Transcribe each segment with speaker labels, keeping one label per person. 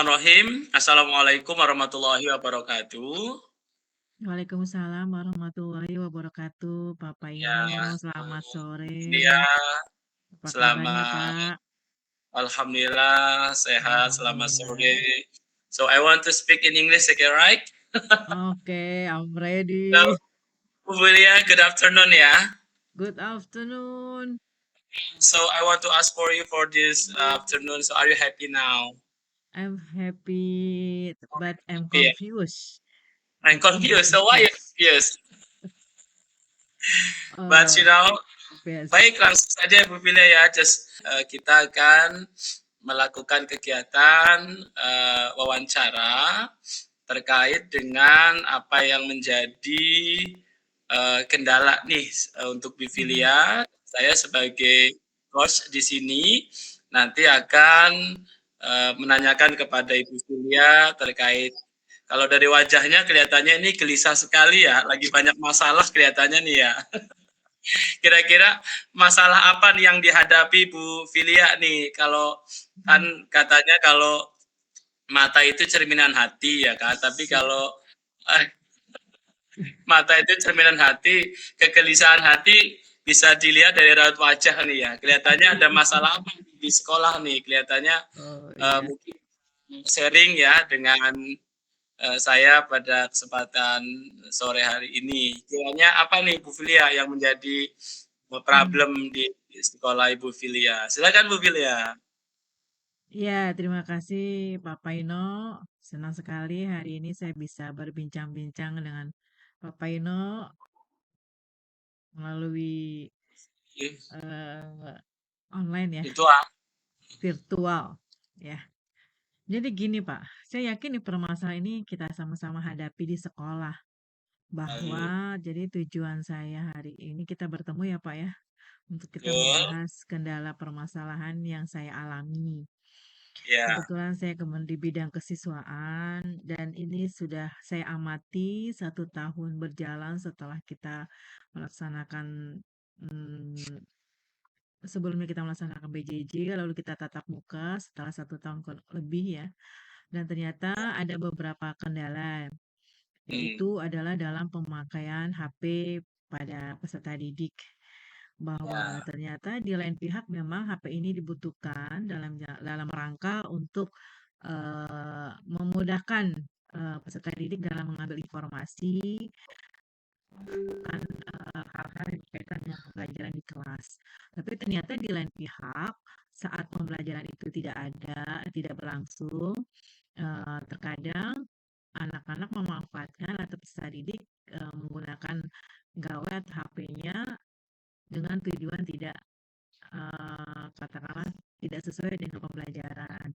Speaker 1: Bismillahirrahmanirrahim. Assalamualaikum warahmatullahi wabarakatuh.
Speaker 2: Waalaikumsalam warahmatullahi wabarakatuh, Bapak
Speaker 1: Ya,
Speaker 2: Ino.
Speaker 1: Bu
Speaker 2: Selamat
Speaker 1: Filia,
Speaker 2: sore. Apa kabarnya,
Speaker 1: selamat
Speaker 2: Pak?
Speaker 1: alhamdulillah sehat, selamat sore.
Speaker 2: Alhamdulillah.
Speaker 1: So I want to speak in English, okay, right?
Speaker 2: Oke, I'm
Speaker 1: So,
Speaker 2: ready.
Speaker 1: Bu Filia, good afternoon ya.
Speaker 2: Good afternoon.
Speaker 1: So I want to ask for you for this afternoon. So are you happy now?
Speaker 2: I'm happy, but I'm
Speaker 1: Yeah,
Speaker 2: confused.
Speaker 1: I'm confused. So why you confused? But
Speaker 2: Uh, yes.
Speaker 1: baik, langsung saja Bu Filia ya. Kita akan melakukan kegiatan wawancara terkait dengan apa yang menjadi kendala nih untuk Bu
Speaker 2: Hmm.
Speaker 1: Filia. Saya sebagai coach di sini nanti akan menanyakan kepada Ibu Filia terkait kalau dari wajahnya kelihatannya ini gelisah sekali ya, lagi banyak masalah kelihatannya nih ya. Kira-kira masalah apa nih yang dihadapi Bu Filia nih? Kalau kan katanya kalau mata itu cerminan hati ya kan, tapi
Speaker 2: Siap.
Speaker 1: kalau eh, mata itu cerminan hati, kegelisahan hati bisa dilihat dari raut wajah nih ya. Kelihatannya ada masalah apa di sekolah nih? Kelihatannya
Speaker 2: Oh iya.
Speaker 1: mungkin sharing ya dengan saya pada kesempatan sore hari ini. Kiranya apa nih Bu Filia yang menjadi
Speaker 2: Hmm.
Speaker 1: problem di sekolah Ibu Filia? Silakan Bu Filia.
Speaker 2: Ya, terima kasih Bapak Ino. Senang sekali hari ini saya bisa berbincang-bincang dengan Bapak Ino melalui eh, online ya,
Speaker 1: Itu
Speaker 2: virtual ya. Jadi gini Pak, saya yakin nih permasalahan ini kita sama-sama hadapi di sekolah.
Speaker 1: baik.
Speaker 2: Bahwa jadi tujuan saya hari ini kita bertemu ya Pak ya, untuk kita
Speaker 1: Betul.
Speaker 2: membahas kendala permasalahan yang saya alami.
Speaker 1: Ya.
Speaker 2: Kebetulan saya di bidang kesiswaan dan ini sudah saya amati 1 tahun berjalan setelah kita melaksanakan mm, sebelumnya kita melaksanakan BJJ, lalu kita tatap muka setelah 1 tahun lebih ya. Dan ternyata ada beberapa kendala,
Speaker 1: Hmm.
Speaker 2: yaitu adalah dalam pemakaian HP pada peserta didik. Bahwa
Speaker 1: Ya.
Speaker 2: ternyata di lain pihak memang HP ini dibutuhkan dalam rangka untuk memudahkan peserta didik dalam mengambil informasi kan hal-hal yang berkaitan dengan pembelajaran di kelas. Tapi ternyata di lain pihak saat pembelajaran itu tidak berlangsung, terkadang anak-anak memanfaatkan atau peserta didik menggunakan gawai atau HP-nya dengan tujuan tidak katakanlah tidak sesuai dengan pembelajaran.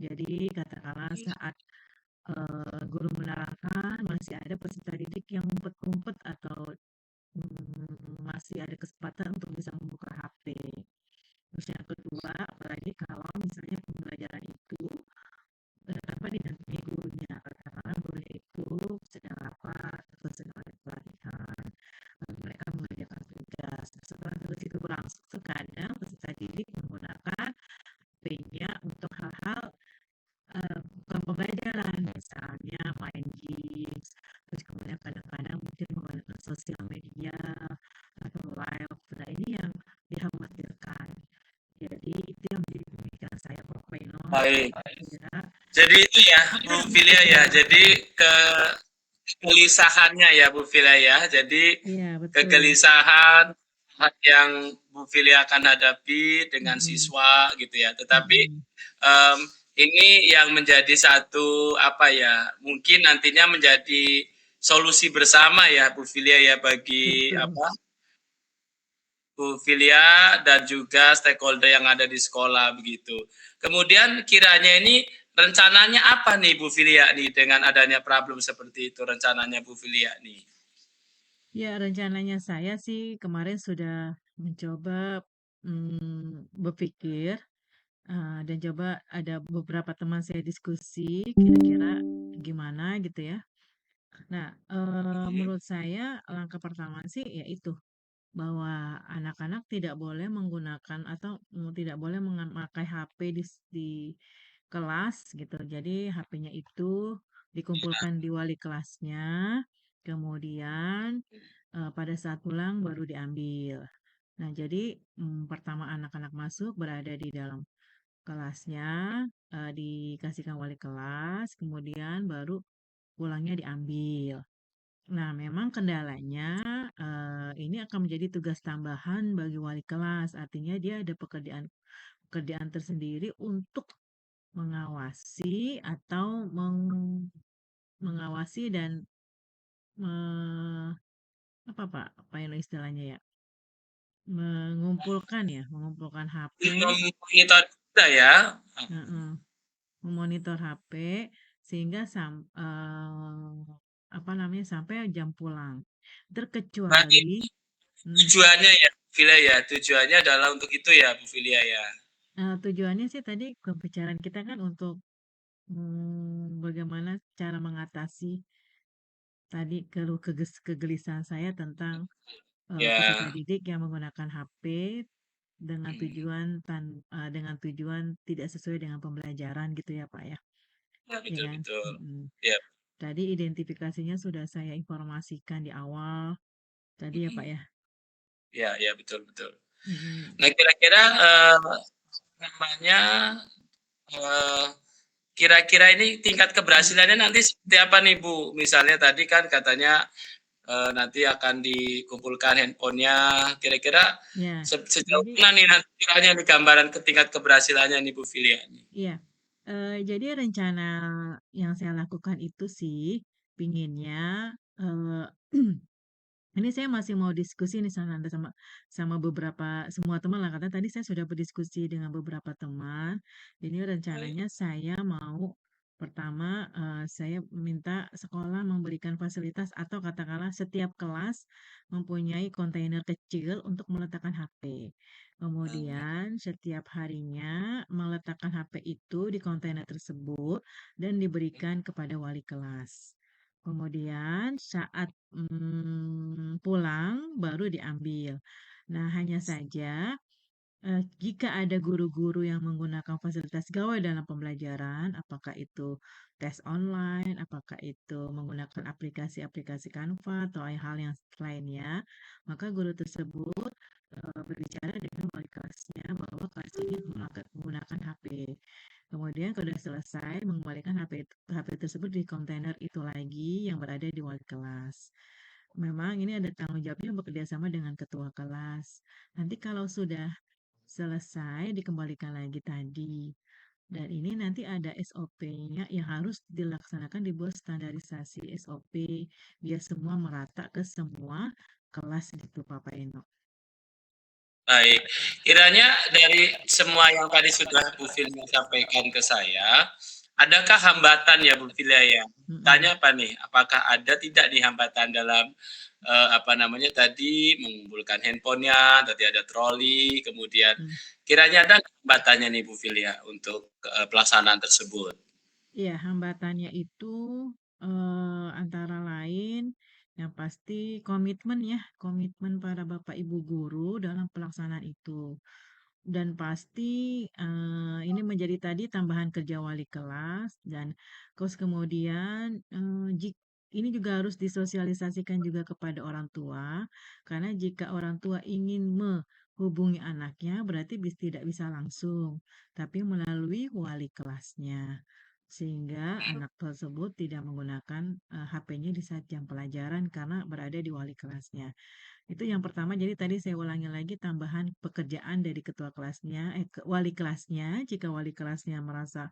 Speaker 2: Jadi katakanlah saat guru menerangkan masih ada peserta didik yang ngumpet-ngumpet atau masih ada kesempatan untuk bisa membuka HP. Terus yang kedua, apalagi kalau misalnya pembelajaran itu tanpa didampingi gurunya, katakanlah gurunya itu sedang rapat atau sedang ada pelatihan, mereka mengerjakan tugas. Setelah tugas itu berlangsung, terkadang peserta didik menggunakan HP-nya untuk hal-hal bukan pembelajaran, misalnya main games, terus kemudian kadang-kadang mungkin menggunakan sosial media atau live. Nah ini yang dikhawatirkan. Jadi itu yang menjadi pemikiran saya Bapak Ino.
Speaker 1: Baik.
Speaker 2: Kira
Speaker 1: Jadi itu ya Bu Filia ya. Jadi kegelisahannya ya Bu Filia ya. Jadi
Speaker 2: iya betul.
Speaker 1: kegelisahan yang Bu Filia akan hadapi dengan
Speaker 2: Mm-mm.
Speaker 1: siswa gitu ya. Tetapi
Speaker 2: Mm-mm.
Speaker 1: um, ini yang menjadi satu apa ya, mungkin nantinya menjadi solusi bersama ya Bu Filia ya bagi
Speaker 2: Betul.
Speaker 1: apa Bu Filia dan juga stakeholder yang ada di sekolah begitu. Kemudian kiranya ini rencananya apa nih Bu Filia nih dengan adanya problem seperti itu rencananya Bu Filia nih?
Speaker 2: Ya rencananya saya sih kemarin sudah mencoba berpikir dan coba ada beberapa teman saya diskusi kira-kira gimana gitu ya. Nah, menurut saya langkah pertama sih yaitu bahwa anak-anak tidak boleh menggunakan atau tidak boleh memakai HP di kelas gitu. Jadi HP-nya itu dikumpulkan di wali kelasnya, kemudian pada saat pulang baru diambil. Nah, jadi pertama anak-anak masuk berada di dalam kelasnya, dikasihkan wali kelas, kemudian baru pulangnya diambil. Nah, memang kendalanya ini akan menjadi tugas tambahan bagi wali kelas. Artinya dia ada pekerjaan pekerjaan tersendiri untuk mengawasi atau mengawasi dan me- apa Pak? Apa yang istilahnya ya? Mengumpulkan HP,
Speaker 1: Monitor juga ya.
Speaker 2: heeh, memonitor HP sehingga apa namanya sampai jam pulang.
Speaker 1: Baik,
Speaker 2: Terkecuali mm,
Speaker 1: tujuannya ya, Bu Filia ya. Tujuannya adalah untuk itu ya, Bu Filia ya.
Speaker 2: tujuannya sih tadi pembicaraan kita kan untuk bagaimana cara mengatasi tadi kegelisahan saya tentang peserta
Speaker 1: Ya,
Speaker 2: didik yang menggunakan HP dengan
Speaker 1: hmm,
Speaker 2: dengan tujuan tidak sesuai dengan pembelajaran gitu ya Pak ya,
Speaker 1: ya
Speaker 2: ya
Speaker 1: betul
Speaker 2: kan?
Speaker 1: betul.
Speaker 2: Mm-mm.
Speaker 1: Ya,
Speaker 2: Tadi identifikasinya sudah saya informasikan di awal tadi ya Pak
Speaker 1: hmm,
Speaker 2: ya.
Speaker 1: ya ya betul betul.
Speaker 2: Mm-mm.
Speaker 1: Nah kira-kira namanya eh, kira-kira ini tingkat keberhasilannya nanti seperti apa nih Bu? Misalnya tadi kan katanya nanti akan dikumpulkan handphonenya. Kira-kira
Speaker 2: Ya,
Speaker 1: sejauh
Speaker 2: jadi
Speaker 1: mana nih nanti kiranya nih gambaran ke tingkat keberhasilannya nih Bu Filia nih?
Speaker 2: iya, jadi rencana yang saya lakukan itu sih pinginnya eh, ini saya masih mau diskusi nih sama sama beberapa semua teman lah karena tadi saya sudah berdiskusi dengan beberapa teman. Ini rencananya saya mau pertama saya minta sekolah memberikan fasilitas atau katakanlah setiap kelas mempunyai kontainer kecil untuk meletakkan HP. Kemudian setiap harinya meletakkan HP itu di kontainer tersebut dan diberikan kepada wali kelas. Kemudian saat pulang baru diambil. Nah, hanya saja jika ada guru-guru yang menggunakan fasilitas gawai dalam pembelajaran, apakah itu tes online, apakah itu menggunakan aplikasi-aplikasi Canva atau hal yang lainnya, maka guru tersebut berbicara dengan wali kelasnya bahwa kelas ini menggunakan HP. Kemudian kalau sudah selesai, mengembalikan HP tersebut di kontainer itu lagi yang berada di wali kelas. Memang ini ada tanggung jawabnya bekerja sama dengan ketua kelas. Nanti kalau sudah selesai, dikembalikan lagi tadi. Dan ini nanti ada SOP-nya yang harus dilaksanakan, dibuat standarisasi SOP biar semua merata ke semua kelas gitu Papa Eno.
Speaker 1: Baik, kiranya dari semua yang tadi sudah Bu Filia sampaikan ke saya, adakah hambatan ya Bu Filia ya?
Speaker 2: Mm-mm.
Speaker 1: Tanya apa nih? Apakah ada tidak nih hambatan dalam apa namanya tadi mengumpulkan handphonenya, tadi ada troli, kemudian
Speaker 2: Mm.
Speaker 1: kiranya ada hambatannya nih Bu Filia untuk pelaksanaan tersebut?
Speaker 2: Iya, hambatannya itu antara lain yang pasti komitmen ya, komitmen para Bapak Ibu guru dalam pelaksanaan itu. Dan pasti ini menjadi tadi tambahan kerja wali kelas dan terus kemudian ini juga harus disosialisasikan juga kepada orang tua karena jika orang tua ingin menghubungi anaknya berarti tidak bisa langsung tapi melalui wali kelasnya sehingga anak tersebut tidak menggunakan HP-nya di saat jam pelajaran karena berada di wali kelasnya. Itu yang pertama, jadi tadi saya ulangi lagi tambahan pekerjaan dari ketua kelasnya, wali kelasnya. Jika wali kelasnya merasa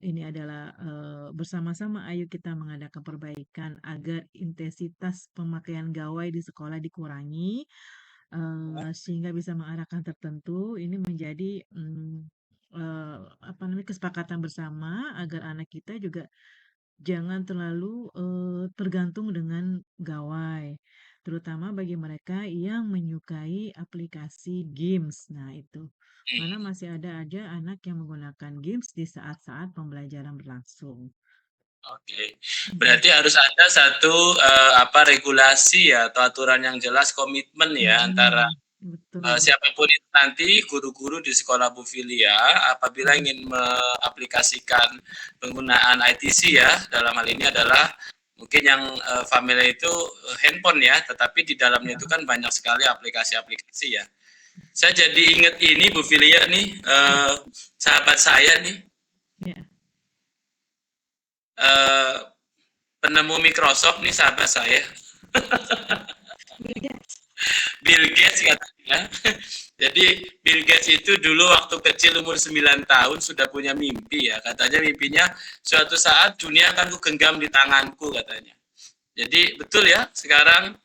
Speaker 2: ini adalah bersama-sama, ayo kita mengadakan perbaikan agar intensitas pemakaian gawai di sekolah dikurangi, sehingga bisa mengarahkan tertentu. Ini menjadi apa namanya kesepakatan bersama agar anak kita juga jangan terlalu tergantung dengan gawai, terutama bagi mereka yang menyukai aplikasi games. Nah, itu. Karena
Speaker 1: Hmm,
Speaker 2: masih ada aja anak yang menggunakan games di saat-saat pembelajaran berlangsung.
Speaker 1: Oke,
Speaker 2: Mm-mm.
Speaker 1: berarti harus ada satu apa regulasi ya atau aturan yang jelas komitmen ya antara
Speaker 2: Mm-mm. betul.
Speaker 1: Siapapun itu nanti guru-guru di sekolah Bu Filia apabila
Speaker 2: Mhm,
Speaker 1: ingin mengaplikasikan penggunaan ITC ya, dalam hal ini adalah mungkin yang familiar itu handphone ya, tetapi di dalamnya itu
Speaker 2: heeh,
Speaker 1: kan banyak sekali aplikasi-aplikasi ya. Saya jadi ingat ini Bu Filia nih,
Speaker 2: iya
Speaker 1: sahabat saya nih,
Speaker 2: iya.
Speaker 1: eh, penemu Microsoft nih sahabat saya,
Speaker 2: Bill Gates.
Speaker 1: Bill Gates katanya. Jadi Bill Gates itu dulu waktu kecil umur 9 tahun sudah punya mimpi ya. Katanya mimpinya suatu saat dunia akan kugenggam di tanganku katanya. Jadi betul ya, sekarang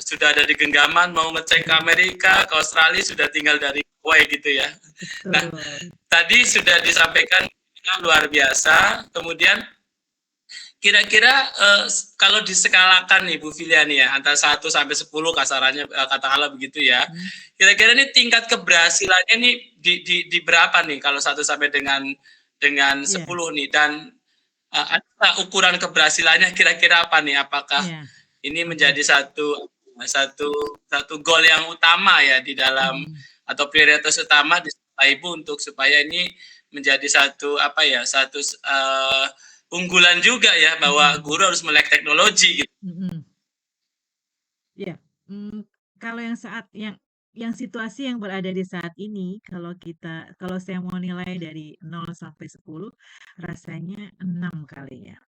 Speaker 1: sudah ada di genggaman, mau ngecek ke Amerika, ke Australia sudah tinggal dari Hawaii gitu ya. Nah,
Speaker 2: Betul.
Speaker 1: tadi sudah disampaikan luar biasa. Kemudian kira-kira kalau diskalakan nih Bu Filiani ya, antara 1 sampai 10 kasarannya katakanlah begitu ya.
Speaker 2: Hmm,
Speaker 1: Kira-kira ini tingkat keberhasilannya nih di berapa nih kalau 1 sampai dengan
Speaker 2: iya
Speaker 1: 10 nih, dan ada ukuran keberhasilannya kira-kira apa nih? Apakah
Speaker 2: iya,
Speaker 1: ini
Speaker 2: oke.
Speaker 1: menjadi satu satu satu goal yang utama ya di dalam,
Speaker 2: Mhm,
Speaker 1: atau prioritas utama di Ibu untuk supaya ini menjadi satu apa ya, satu unggulan juga ya bahwa
Speaker 2: mhm,
Speaker 1: guru harus melek teknologi gitu.
Speaker 2: mhm. Iya, kalau yang situasi yang berada di saat ini, kalau saya mau nilai dari 0 sampai 10, rasanya 6 kali ya,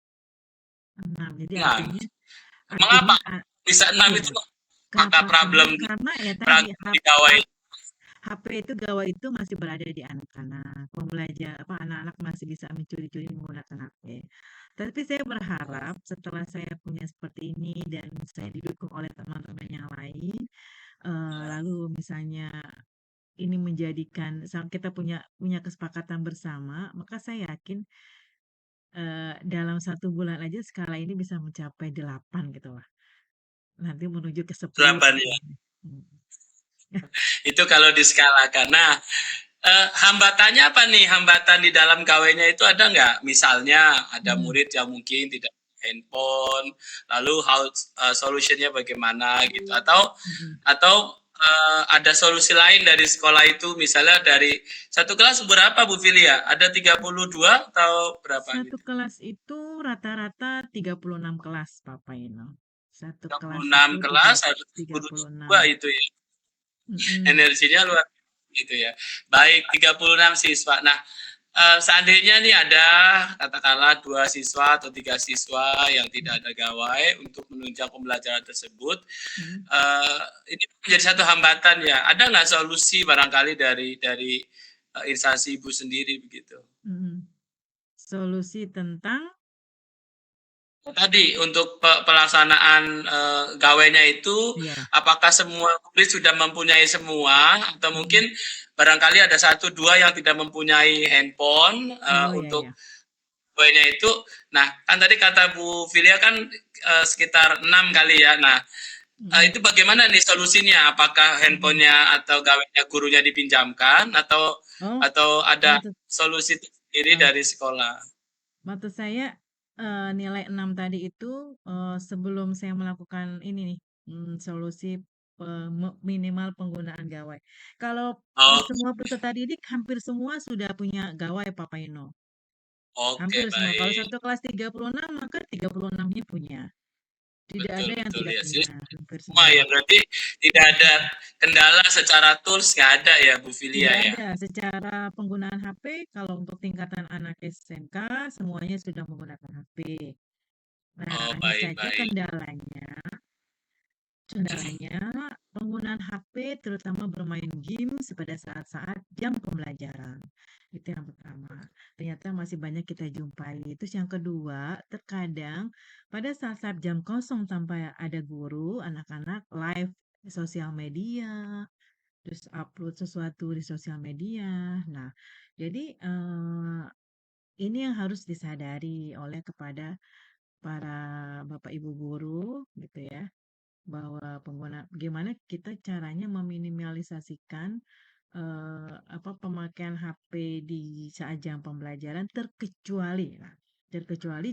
Speaker 2: 6. Jadi
Speaker 1: Nah,
Speaker 2: artinya
Speaker 1: mengapa bisa 6
Speaker 2: iya,
Speaker 1: itu? Maka
Speaker 2: kenapa 6? Karena ya tadi
Speaker 1: problem di gawai.
Speaker 2: HP itu gawai itu masih berada di anak-anak, anak-anak masih bisa mencuri-curi menggunakan HP. Tapi saya berharap setelah saya punya seperti ini dan saya didukung oleh teman-teman yang lain, lalu misalnya ini kita punya punya kesepakatan bersama, maka saya yakin, dalam 1 bulan aja skala ini bisa mencapai 8 gitu lah, nanti menuju ke 10
Speaker 1: 8 ya.
Speaker 2: tentunya. Mhm.
Speaker 1: Itu kalau diskalakan. Nah, hambatannya apa nih? Hambatan di dalam kawenya itu ada nggak? Misalnya ada
Speaker 2: Mhm,
Speaker 1: murid yang mungkin tidak punya handphone, lalu solutionnya bagaimana gitu?
Speaker 2: mhm.
Speaker 1: Ada solusi lain dari sekolah itu, misalnya dari satu kelas berapa Bu Filia? Ada 32 atau berapa
Speaker 2: Satu
Speaker 1: gitu?
Speaker 2: kelas itu rata-rata 36 kelas, Papa Ino. Satu
Speaker 1: Tiga puluh
Speaker 2: kelas
Speaker 1: enam
Speaker 2: itu
Speaker 1: kelas ada
Speaker 2: tiga puluh
Speaker 1: 32
Speaker 2: enam.
Speaker 1: itu ya.
Speaker 2: Mhm,
Speaker 1: Energinya luar biasa gitu ya. Baik, 36 siswa. Nah, seandainya nih ada katakanlah 2 siswa atau 3 siswa yang tidak ada gawai untuk menunjang pembelajaran tersebut,
Speaker 2: mhm,
Speaker 1: ini menjadi satu hambatan ya. Ada nggak solusi barangkali dari instansi ibu sendiri begitu?
Speaker 2: mhm. Solusi tentang
Speaker 1: Tadi untuk pelaksanaan gawainya itu,
Speaker 2: ya,
Speaker 1: apakah semua murid sudah mempunyai semua, atau
Speaker 2: mhm.
Speaker 1: mungkin barangkali ada 1 2 yang tidak mempunyai handphone
Speaker 2: Oh, ya
Speaker 1: untuk
Speaker 2: ya.
Speaker 1: gawainya itu. Nah, kan tadi kata Bu Filia kan sekitar 6 kali ya. Nah,
Speaker 2: Mhm.
Speaker 1: itu bagaimana nih solusinya? Apakah
Speaker 2: Mhm.
Speaker 1: handphonenya atau gawainya gurunya dipinjamkan,
Speaker 2: Oh,
Speaker 1: atau ada
Speaker 2: maksud
Speaker 1: solusi sendiri
Speaker 2: oh,
Speaker 1: dari sekolah?
Speaker 2: maksud saya, nilai 6 tadi itu, sebelum saya melakukan ini nih, solusi minimal penggunaan gawai. Kalau,
Speaker 1: Oh,
Speaker 2: semua peserta didik hampir semua sudah punya gawai, Papa Ino.
Speaker 1: oke,
Speaker 2: Hampir semua. Kalau
Speaker 1: baik.
Speaker 2: satu kelas 36 maka 36-nya punya. Tidak
Speaker 1: Betul
Speaker 2: ada yang
Speaker 1: betul
Speaker 2: tidak
Speaker 1: ya. Jadi
Speaker 2: punya, hampir
Speaker 1: semua
Speaker 2: semua.
Speaker 1: ya, berarti tidak ada
Speaker 2: Mhm.
Speaker 1: kendala secara tools, nggak ada ya Bu Filia
Speaker 2: Tidak
Speaker 1: ya?
Speaker 2: ada. Secara penggunaan HP, kalau untuk tingkatan anak SMK, semuanya sudah menggunakan HP. Nah,
Speaker 1: Oh,
Speaker 2: hanya
Speaker 1: baik
Speaker 2: saja
Speaker 1: baik.
Speaker 2: kendalanya penggunaan HP terutama bermain games pada saat-saat jam pembelajaran. Itu yang pertama. Ternyata masih banyak kita jumpai. Terus yang kedua, terkadang pada saat-saat jam kosong tanpa ada guru, anak-anak live di sosial media, terus upload sesuatu di sosial media. Nah, jadi ini yang harus disadari oleh kepada para bapak ibu guru gitu ya, bahwa gimana kita caranya meminimalisasikan pemakaian HP di saat jam pembelajaran terkecuali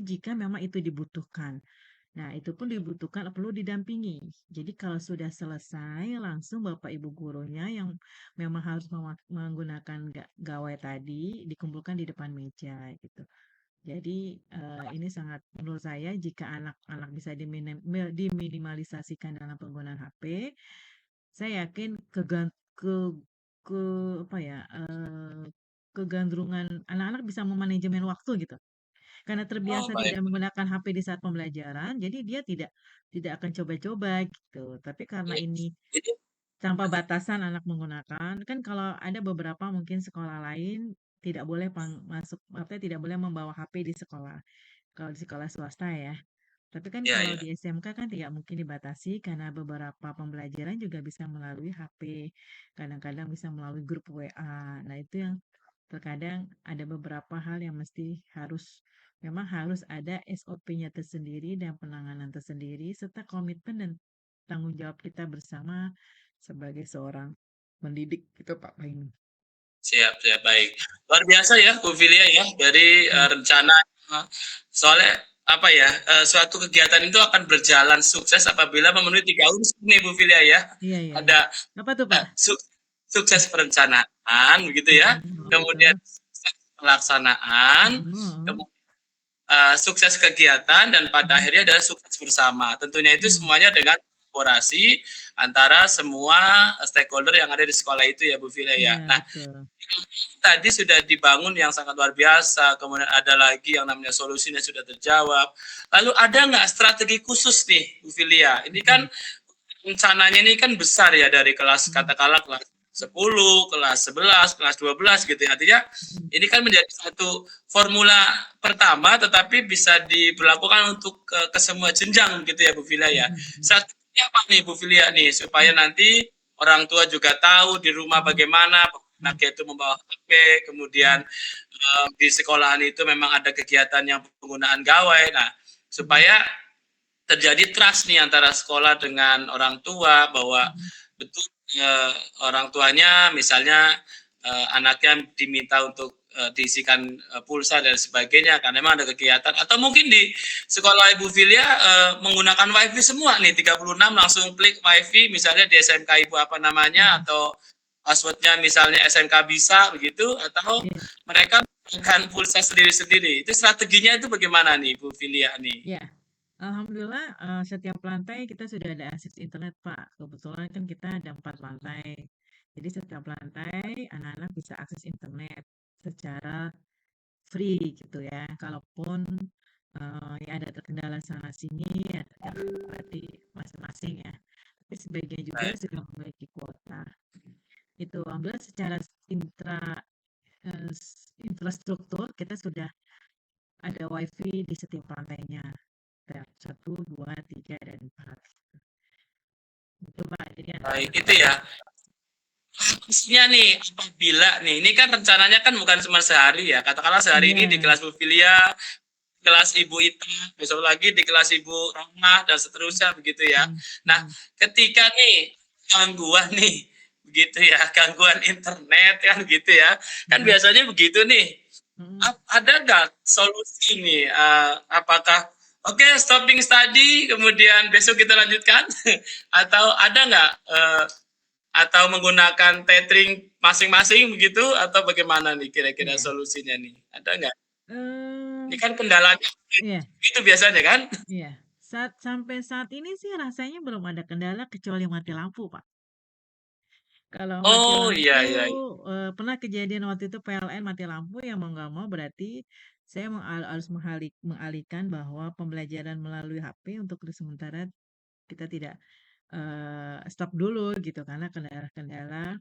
Speaker 2: jika memang itu dibutuhkan. Nah, itu pun dibutuhkan perlu didampingi. Jadi kalau sudah selesai, langsung Bapak Ibu gurunya yang memang harus menggunakan gawai tadi dikumpulkan di depan meja gitu. Jadi ini sangat menurut saya jika anak-anak bisa diminimalisasikan dalam penggunaan HP, saya yakin ke ke apa ya kegandrungan anak-anak bisa memanajemen waktu gitu. Karena
Speaker 1: Oh,
Speaker 2: terbiasa
Speaker 1: baik.
Speaker 2: tidak menggunakan HP di saat pembelajaran, jadi dia tidak tidak akan coba-coba gitu. Tapi karena ini
Speaker 1: Ini
Speaker 2: tanpa batasan anak menggunakan, kan kalau ada beberapa mungkin sekolah lain tidak boleh masuk apa tidak boleh membawa HP di sekolah. Kalau di sekolah swasta ya. Tapi kan
Speaker 1: ya
Speaker 2: kalau
Speaker 1: ya.
Speaker 2: di SMK kan tidak mungkin dibatasi karena beberapa pembelajaran juga bisa melalui HP. Kadang-kadang bisa melalui grup WA. Nah, itu yang terkadang ada beberapa hal yang memang harus ada SOP-nya tersendiri dan penanganan tersendiri serta komitmen dan tanggung jawab kita bersama sebagai seorang pendidik gitu Pak Painu.
Speaker 1: Siap, siap, baik. Luar biasa ya, Bu Filia ya, dari
Speaker 2: Iya,
Speaker 1: rencana. Soalnya apa ya, suatu kegiatan itu akan berjalan sukses apabila memenuhi 3 unsur nih, Bu Filia ya.
Speaker 2: iya, iya, iya.
Speaker 1: Ada
Speaker 2: Apa tuh Pak?
Speaker 1: sukses perencanaan, begitu ya.
Speaker 2: Oh,
Speaker 1: Kemudian
Speaker 2: betul.
Speaker 1: sukses pelaksanaan,
Speaker 2: Oh,
Speaker 1: kemudian sukses kegiatan, dan pada
Speaker 2: mm,
Speaker 1: akhirnya adalah sukses bersama. Tentunya itu
Speaker 2: mm.
Speaker 1: semuanya dengan kolaborasi antara semua stakeholder yang ada di sekolah itu ya, Bu Filia ya.
Speaker 2: Iya,
Speaker 1: Nah,
Speaker 2: betul.
Speaker 1: tadi sudah dibangun yang sangat luar biasa, kemudian ada lagi yang namanya solusinya sudah terjawab. Lalu ada nggak strategi khusus nih, Bu Filia? Ini kan
Speaker 2: Mm,
Speaker 1: rencananya ini kan besar ya, dari kelas
Speaker 2: mm,
Speaker 1: katakanlah kelas 10, kelas 11, kelas 12 gitu ya. Artinya
Speaker 2: mm,
Speaker 1: ini kan menjadi satu formula pertama tetapi bisa diberlakukan untuk ke semua jenjang gitu ya, Bu Filia
Speaker 2: mm,
Speaker 1: ya.
Speaker 2: mm, mm,
Speaker 1: Strateginya apa nih, Bu Filia nih, supaya
Speaker 2: mm,
Speaker 1: nanti orang tua juga tahu di rumah
Speaker 2: mm,
Speaker 1: bagaimana
Speaker 2: mm,
Speaker 1: anaknya itu membawa HP, kemudian
Speaker 2: mm,
Speaker 1: di sekolahan itu memang ada kegiatan yang penggunaan gawai. Nah,
Speaker 2: mm,
Speaker 1: supaya terjadi trust nih antara sekolah dengan orang tua bahwa
Speaker 2: mm,
Speaker 1: betul orang tuanya misalnya anaknya diminta untuk diisikan pulsa dan sebagainya karena memang ada kegiatan, atau mungkin di sekolah Ibu Filia menggunakan wifi semua nih 36 langsung klik wifi misalnya di SMK Ibu apa namanya,
Speaker 2: mm.
Speaker 1: atau passwordnya misalnya SMK bisa begitu, atau
Speaker 2: Iya,
Speaker 1: mereka akan pulsa sendiri-sendiri. Itu strateginya itu bagaimana nih Bu Filia nih?
Speaker 2: iya. Alhamdulillah, setiap lantai kita sudah ada akses internet, Pak. Kebetulan kan kita ada 4 lantai. Jadi setiap lantai anak-anak bisa akses internet secara free gitu ya. Kalaupun ya ada terkendala sana sini ya tergantung di masing-masing ya. Tapi sebagian juga
Speaker 1: Baik,
Speaker 2: sudah memiliki kuota. Itu alhamdulillah secara infrastruktur kita sudah ada wifi di setiap lantainya. Satu, dua, tiga, dan empat. Itu Pak, jadi
Speaker 1: baik
Speaker 2: anak-anak
Speaker 1: itu ya. Khususnya nih, apabila nih, ini kan rencananya kan bukan cuma sehari ya. Katakanlah sehari ini di
Speaker 2: iya,
Speaker 1: kelas Bu Filia, kelas Ibu Ita, besok lagi di kelas Ibu Rahmah, dan seterusnya begitu ya.
Speaker 2: mm,
Speaker 1: Nah,
Speaker 2: mm,
Speaker 1: ketika nih gangguan nih, begitu ya, gangguan internet kan gitu ya. Kan
Speaker 2: mm,
Speaker 1: biasanya begitu nih.
Speaker 2: mm,
Speaker 1: Ada nggak solusi nih? Apakah oke stopping study, kemudian besok kita lanjutkan, atau ada nggak atau menggunakan tethering masing-masing begitu, atau bagaimana nih kira-kira
Speaker 2: iya.
Speaker 1: solusinya nih? Ada nggak? Ini
Speaker 2: Eh,
Speaker 1: kan kendalanya
Speaker 2: iya,
Speaker 1: itu biasanya kan?
Speaker 2: iya. Sampai saat ini sih rasanya belum ada kendala kecuali mati lampu, Pak. Kalau mati
Speaker 1: Oh
Speaker 2: lampu,
Speaker 1: iya iya.
Speaker 2: pernah kejadian waktu itu PLN mati lampu, ya mau nggak mau berarti saya harus mengalihkan bahwa pembelajaran melalui HP untuk sementara kita tidak stop dulu gitu karena kendala-kendala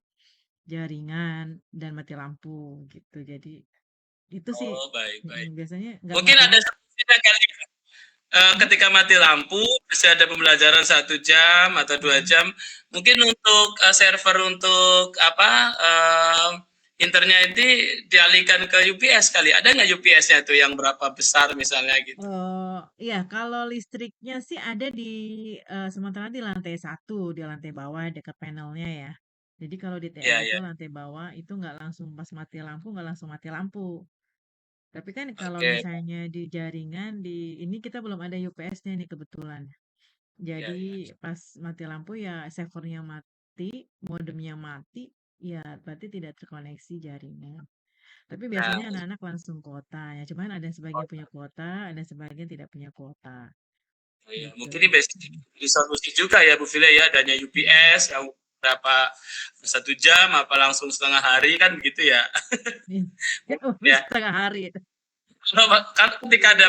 Speaker 2: jaringan dan mati lampu gitu. Jadi itu sih
Speaker 1: Oh baik baik.
Speaker 2: biasanya nggak
Speaker 1: Mungkin
Speaker 2: mati
Speaker 1: ada
Speaker 2: lampu.
Speaker 1: solusinya kali ya.
Speaker 2: Mhm,
Speaker 1: Ketika mati lampu masih ada pembelajaran 1 jam atau dua
Speaker 2: mhm.
Speaker 1: jam mungkin untuk server untuk apa internet ini dialihkan ke UPS kali, ada nggak UPS-nya tuh yang berapa besar misalnya gitu?
Speaker 2: Iya, kalau listriknya sih ada sementara di lantai satu, di lantai bawah dekat panelnya ya. Jadi kalau di TL
Speaker 1: Iya
Speaker 2: itu
Speaker 1: iya.
Speaker 2: lantai bawah itu nggak langsung pas mati lampu, nggak langsung mati lampu. Tapi kan kalau
Speaker 1: Oke,
Speaker 2: misalnya di jaringan ini kita belum ada UPS-nya nih kebetulan.
Speaker 1: ya,
Speaker 2: Jadi
Speaker 1: ya.
Speaker 2: pas mati lampu ya servernya mati, modemnya mati, ya berarti tidak terkoneksi jaringan. Tapi
Speaker 1: Nah,
Speaker 2: biasanya anak-anak langsung kuota ya. Cuman ada sebagian punya kuota, ada sebagian tidak punya kuota
Speaker 1: ya,
Speaker 2: gitu.
Speaker 1: mungkin ini bisa solusi juga ya Bu Vile ya, adanya
Speaker 2: Mm.
Speaker 1: UPS yang berapa 1 jam apa langsung setengah hari kan begitu ya.
Speaker 2: Ya,
Speaker 1: Ya,
Speaker 2: setengah hari.
Speaker 1: kan ketika ada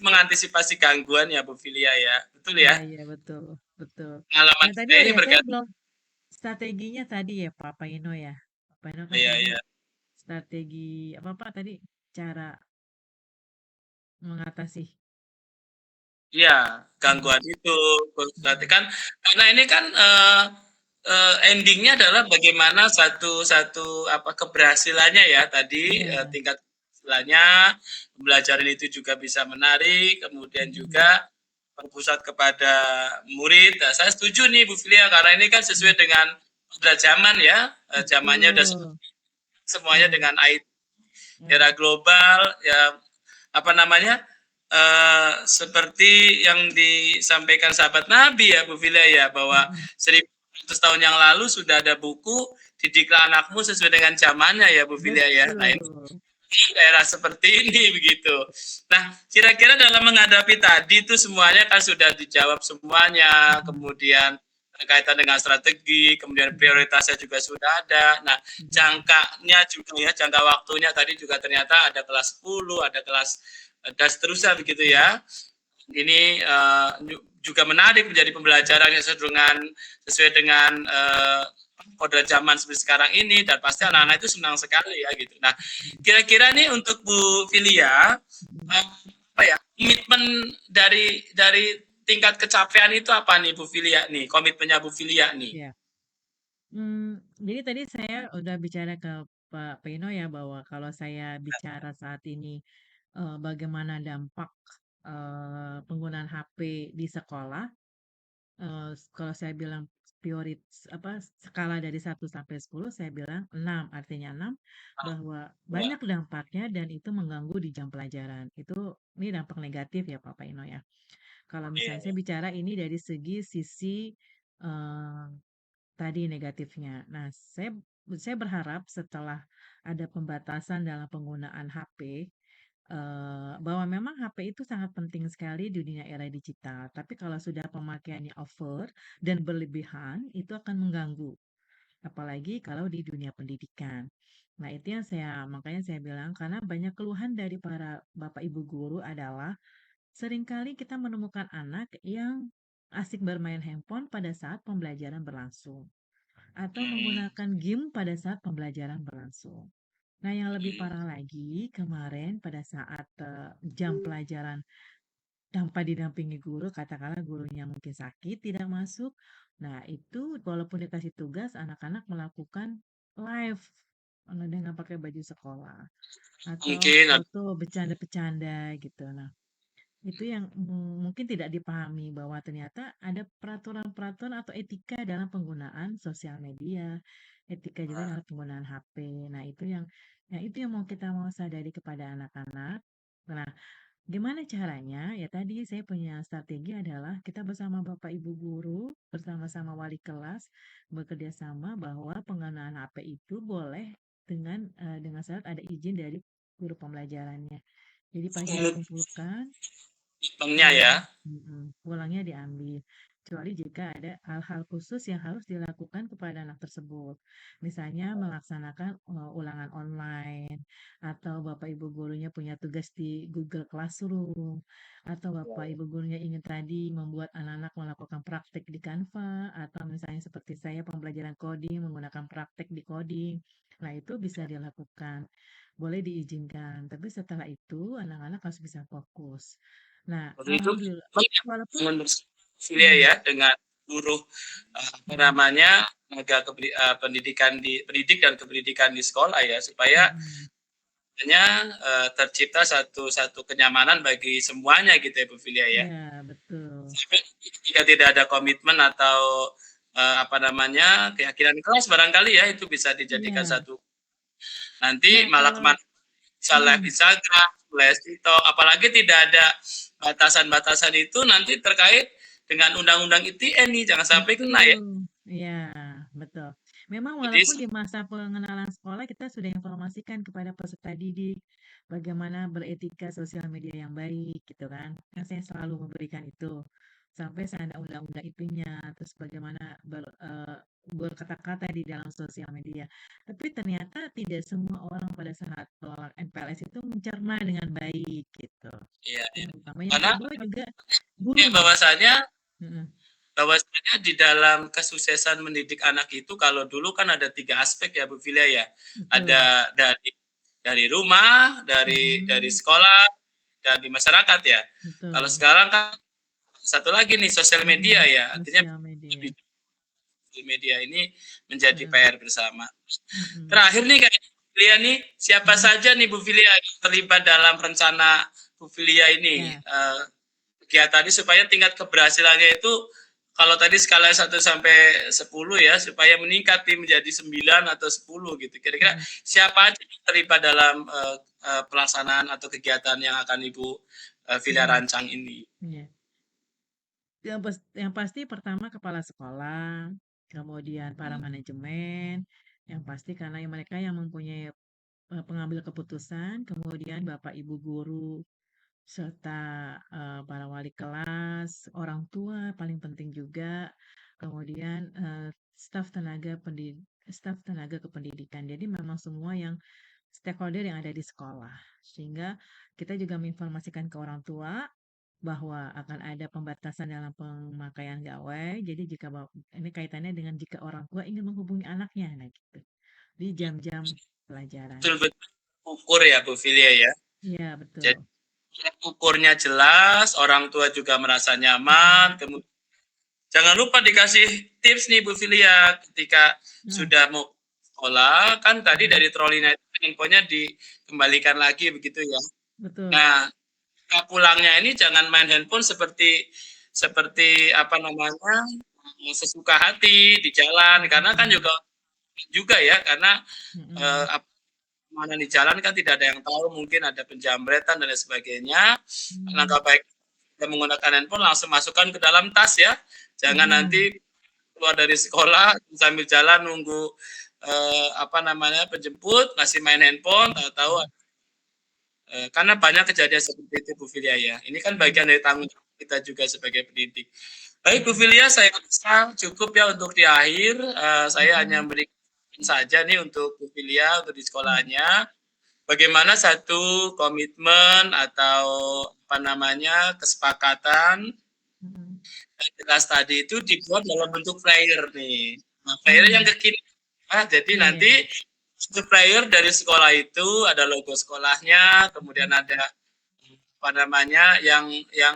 Speaker 1: mengantisipasi gangguan ya Bu Filia ya, betul
Speaker 2: Iya,
Speaker 1: ya.
Speaker 2: iya, betul, betul.
Speaker 1: Pengalaman
Speaker 2: Nah, tadi
Speaker 1: saya
Speaker 2: oh
Speaker 1: ini
Speaker 2: ya, saya
Speaker 1: berkaitan,
Speaker 2: belum strateginya tadi ya, Pak Ino ya. Pak Ino kan
Speaker 1: ya
Speaker 2: tadi
Speaker 1: ya,
Speaker 2: strategi apa Pak tadi cara mengatasi.
Speaker 1: ya
Speaker 2: Hmm,
Speaker 1: gangguan itu. Berarti
Speaker 2: hmm,
Speaker 1: kan karena ini kan endingnya adalah bagaimana satu satu apa keberhasilannya ya tadi
Speaker 2: iya,
Speaker 1: tingkat keberhasilannya pembelajaran itu juga bisa menarik, kemudian
Speaker 2: hmm,
Speaker 1: juga berpusat kepada murid. Nah, saya setuju nih Bu Filia karena ini kan
Speaker 2: hmm,
Speaker 1: sesuai dengan udah zaman ya, zamannya udah
Speaker 2: betul.
Speaker 1: semuanya
Speaker 2: Ya,
Speaker 1: dengan IT, era
Speaker 2: ya,
Speaker 1: global ya apa namanya seperti yang disampaikan sahabat Nabi ya Bu Vila ya bahwa
Speaker 2: hmm,
Speaker 1: 1.100 tahun yang lalu sudah ada buku didiklah anakmu sesuai dengan zamannya ya Bu Vila ya. Nah ini
Speaker 2: betul.
Speaker 1: era seperti ini begitu. Nah kira-kira dalam menghadapi tadi itu semuanya kan sudah dijawab semuanya,
Speaker 2: Hmm,
Speaker 1: kemudian berkaitan dengan strategi, kemudian
Speaker 2: hmm,
Speaker 1: prioritasnya juga sudah ada. Nah,
Speaker 2: hmm,
Speaker 1: jangkanya juga ya, jangka waktunya tadi juga ternyata ada kelas 10, ada kelas dan seterusnya begitu ya. Ini juga menarik menjadi pembelajaran yang sesuai dengan kode zaman seperti sekarang ini dan pasti
Speaker 2: hmm,
Speaker 1: anak-anak itu senang sekali ya gitu. Nah, kira-kira nih untuk Bu Filia
Speaker 2: hmm,
Speaker 1: apa ya komitmen dari tingkat kecapean itu apa nih Bu Filia nih komitmennya Bu Filia nih.
Speaker 2: ya. Jadi tadi saya udah bicara ke Pak Pino ya bahwa kalau saya bicara saat ini bagaimana dampak penggunaan HP di sekolah, kalau saya bilang apa skala dari 1 sampai 10 saya bilang 6 artinya 6 bahwa
Speaker 1: Ya,
Speaker 2: banyak dampaknya dan itu mengganggu di jam pelajaran. Ini dampak negatif ya Pak Pino ya. Kalau misalnya saya
Speaker 1: ya.
Speaker 2: bicara ini dari segi sisi eh, tadi negatifnya. Nah, saya berharap setelah ada pembatasan dalam penggunaan HP, bahwa memang HP itu sangat penting sekali di dunia era digital. Tapi kalau sudah pemakaiannya over dan berlebihan, itu akan mengganggu. Apalagi kalau di dunia pendidikan. Nah, itu yang makanya saya bilang, karena banyak keluhan dari para bapak ibu guru adalah seringkali kita menemukan anak yang asik bermain handphone pada saat pembelajaran berlangsung atau
Speaker 1: Hmm,
Speaker 2: menggunakan game pada saat pembelajaran berlangsung. Nah, yang lebih
Speaker 1: hmm,
Speaker 2: parah lagi, kemarin pada saat jam pelajaran tanpa didampingi guru, katakanlah gurunya mungkin sakit, tidak masuk. Nah, itu walaupun dikasih tugas, anak-anak melakukan live dengan pakai baju sekolah atau
Speaker 1: mungkin
Speaker 2: foto bercanda-bercanda gitu. Nah, itu yang mungkin tidak dipahami bahwa ternyata ada peraturan-peraturan atau etika dalam penggunaan sosial media, etika juga dalam penggunaan HP. Nah, itu yang mau sadari kepada anak-anak. Nah, gimana caranya? Ya tadi saya punya strategi adalah kita bersama Bapak Ibu guru, bersama-sama wali kelas bekerja sama bahwa penggunaan HP itu boleh dengan syarat ada izin dari guru pembelajarannya. Jadi pagi dikumpulkan.
Speaker 1: komitmennya ya.
Speaker 2: Pulangnya diambil. Kecuali jika ada hal-hal khusus yang harus dilakukan kepada anak tersebut. Misalnya melaksanakan ulangan online, atau Bapak Ibu gurunya punya tugas di Google Classroom, atau Bapak Ibu gurunya ingin tadi membuat anak-anak melakukan praktek di Canva, atau misalnya seperti saya pembelajaran coding menggunakan praktek di coding. Nah, itu bisa dilakukan. Boleh diizinkan, tapi setelah itu anak-anak harus bisa fokus. Nah,
Speaker 1: Waktu itu
Speaker 2: alhamdulillah walaupun
Speaker 1: bangun bersama
Speaker 2: mhm,
Speaker 1: ya dengan guru apa
Speaker 2: mhm,
Speaker 1: namanya pendidik dan kependidikan di sekolah ya supaya
Speaker 2: mhm.
Speaker 1: hanya tercipta satu kenyamanan bagi semuanya gitu ya Bu Filia ya.
Speaker 2: Iya, betul.
Speaker 1: Sampai jika tidak ada komitmen atau apa namanya keyakinan kelas barangkali ya itu bisa dijadikan
Speaker 2: Iya.
Speaker 1: satu nanti
Speaker 2: Nah,
Speaker 1: malah
Speaker 2: kalau
Speaker 1: kemana bisa live Instagram, live TikTok, apalagi tidak ada batasan-batasan itu nanti terkait dengan undang-undang ITE nih, jangan sampai kena ya.
Speaker 2: Betul. Iya, betul. Memang
Speaker 1: Jadi
Speaker 2: walaupun di masa pengenalan sekolah kita sudah informasikan kepada peserta didik bagaimana beretika sosial media yang baik gitu kan. Kan saya selalu memberikan itu. Sampai saya ada undang-undang itunya, terus bagaimana berkata-kata di dalam sosial media. Tapi ternyata tidak semua orang pada saat tolak NPLS itu mencerna dengan baik gitu.
Speaker 1: ya,
Speaker 2: Yang
Speaker 1: ya.
Speaker 2: pertama, yang
Speaker 1: Karena
Speaker 2: kedua juga
Speaker 1: ya,
Speaker 2: gurunya.
Speaker 1: bahwasanya
Speaker 2: Mm-mm.
Speaker 1: bahwasanya di dalam kesuksesan mendidik anak itu kalau dulu kan ada 3 aspek ya Bu Filia ya.
Speaker 2: Betul.
Speaker 1: Ada dari rumah, dari
Speaker 2: Mm-mm.
Speaker 1: sekolah, dan di masyarakat ya. Kalau
Speaker 2: Betul.
Speaker 1: sekarang kan satu lagi nih sosial media ya, artinya
Speaker 2: Sosial media.
Speaker 1: sosial media ini menjadi
Speaker 2: Mm-mm.
Speaker 1: PR bersama.
Speaker 2: Mm-mm.
Speaker 1: Terakhir nih kayak Bu Filia nih, siapa
Speaker 2: Mm-mm.
Speaker 1: saja nih Bu Filia yang terlibat dalam rencana Bu Filia ini
Speaker 2: Ya,
Speaker 1: kegiatan ini supaya tingkat keberhasilannya itu kalau tadi skala 1 sampai 10 ya supaya meningkat menjadi 9 atau 10 gitu. Kira-kira
Speaker 2: mm,
Speaker 1: siapa aja yang terlibat dalam pelaksanaan atau kegiatan yang akan Ibu Filia
Speaker 2: mm,
Speaker 1: rancang ini?
Speaker 2: ya. Yang pasti pertama kepala sekolah, kemudian para manajemen, yang pasti karena mereka yang mempunyai pengambil keputusan, kemudian bapak ibu guru, serta para wali kelas, orang tua paling penting juga, kemudian staf tenaga kependidikan. Jadi memang semua yang stakeholder yang ada di sekolah. Sehingga kita juga menginformasikan ke orang tua bahwa akan ada pembatasan dalam pemakaian gawai. Jadi ini kaitannya dengan jika orang tua ingin menghubungi anaknya, nah gitu. Di jam-jam pelajaran.
Speaker 1: Betul-betul ukur ya Bu Filia ya.
Speaker 2: Iya,
Speaker 1: Jadi
Speaker 2: betul.
Speaker 1: ukurnya jelas, orang tua juga merasa nyaman,
Speaker 2: Mm-mm.
Speaker 1: kemudian jangan lupa dikasih tips nih Bu Filia ketika
Speaker 2: Nah,
Speaker 1: sudah mau sekolah, kan tadi
Speaker 2: mm,
Speaker 1: dari trolinya itu infonya dikembalikan lagi begitu ya.
Speaker 2: betul.
Speaker 1: Nah, pulangnya ini jangan main handphone seperti seperti apa namanya sesuka hati di jalan karena kan
Speaker 2: Mm-mm.
Speaker 1: juga ya karena
Speaker 2: Mm-mm.
Speaker 1: mana di jalan kan tidak ada yang tahu mungkin ada penjambretan dan lain sebagainya.
Speaker 2: Mm,
Speaker 1: Langkah baik kita menggunakan handphone langsung masukkan ke dalam tas ya. Jangan
Speaker 2: mm-mm.
Speaker 1: nanti keluar dari sekolah sambil jalan nunggu apa namanya penjemput masih main handphone tahu-tahu karena banyak kejadian seperti itu Bu Filia ya. Ini kan bagian
Speaker 2: Iya.
Speaker 1: dari tanggung jawab kita juga sebagai pendidik. Baik Bu
Speaker 2: Mm-mm.
Speaker 1: Filia, saya rasa cukup ya untuk di akhir. Saya hanya
Speaker 2: Mm-mm.
Speaker 1: memberikan saja nih untuk Bu Filia untuk di
Speaker 2: Mm-mm.
Speaker 1: sekolahnya. Bagaimana satu komitmen atau apa namanya kesepakatan
Speaker 2: Mm-mm.
Speaker 1: yang jelas tadi itu dibuat dalam bentuk flyer nih. Nah, flyer yang
Speaker 2: Mm.
Speaker 1: kekini. Jadi
Speaker 2: Iya, iya.
Speaker 1: nanti satu flyer dari sekolah itu ada logo sekolahnya, kemudian
Speaker 2: Mm-mm.
Speaker 1: ada apa namanya yang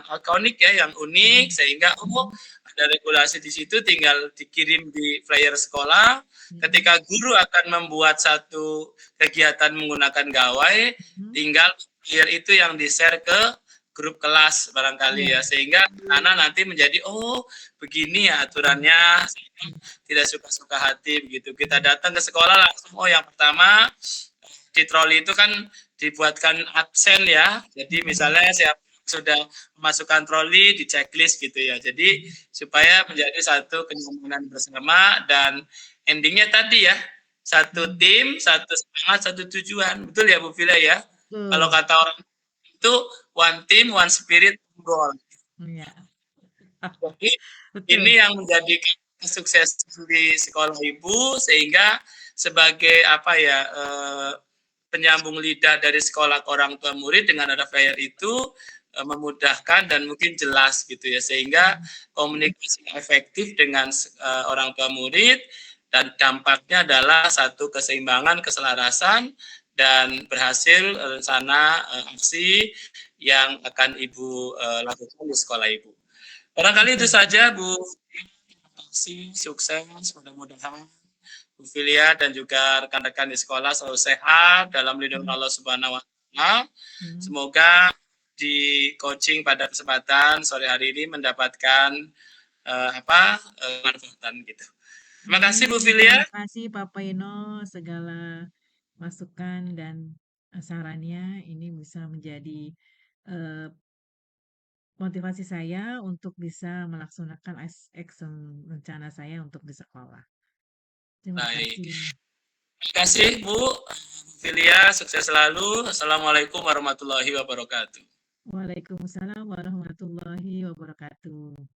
Speaker 1: ikonik ya, yang unik
Speaker 2: Mm-mm.
Speaker 1: sehingga
Speaker 2: Mm-mm.
Speaker 1: ada regulasi di situ tinggal dikirim di flyer sekolah.
Speaker 2: Mm-mm.
Speaker 1: Ketika guru akan membuat satu kegiatan menggunakan gawai,
Speaker 2: Mm-mm.
Speaker 1: tinggal flyer itu yang di-share ke grup kelas barangkali ya
Speaker 2: Iya.
Speaker 1: sehingga anak nanti menjadi oh begini ya aturannya
Speaker 2: Mm.
Speaker 1: tidak suka-suka hati begitu kita datang ke sekolah langsung oh yang pertama di troli itu kan dibuatkan absen ya. Jadi
Speaker 2: Mm-mm.
Speaker 1: misalnya siapa sudah memasukkan troli di checklist gitu ya. Jadi
Speaker 2: Mm-mm.
Speaker 1: supaya menjadi satu kenyamanan bersama dan endingnya tadi ya satu
Speaker 2: Mm.
Speaker 1: tim, satu semangat, satu tujuan. Betul ya Bu Vila ya. Kalau
Speaker 2: Betul.
Speaker 1: kata orang itu one team, one spirit, one goal.
Speaker 2: Iya.
Speaker 1: Jadi ini
Speaker 2: Betul.
Speaker 1: yang menjadi kesuksesan di sekolah ibu sehingga sebagai apa ya penyambung lidah dari sekolah ke orang tua murid dengan ada flyer itu memudahkan dan mungkin jelas gitu ya sehingga
Speaker 2: Mm.
Speaker 1: komunikasi efektif dengan orang tua murid dan dampaknya adalah satu keseimbangan keselarasan dan berhasil rencana aksi yang akan ibu lakukan di sekolah ibu. Barangkali itu
Speaker 2: Betul.
Speaker 1: saja Bu. Terima kasih, sukses mudah-mudahan Bu Filia dan juga rekan-rekan di sekolah selalu sehat dalam lindungan
Speaker 2: Mm.
Speaker 1: Allah Subhanahu wa taala.
Speaker 2: Mm.
Speaker 1: Semoga di coaching pada kesempatan sore hari ini mendapatkan manfaatan gitu. Terima kasih Bu
Speaker 2: Amin.
Speaker 1: Filia.
Speaker 2: Terima kasih Pak Paino segala masukan dan sarannya ini bisa menjadi, eee, motivasi saya untuk bisa melaksanakan action rencana saya untuk di sekolah. Terima
Speaker 1: Baik.
Speaker 2: kasih.
Speaker 1: Terima kasih Bu Filia, sukses selalu. Assalamualaikum warahmatullahi wabarakatuh.
Speaker 2: Waalaikumsalam warahmatullahi wabarakatuh.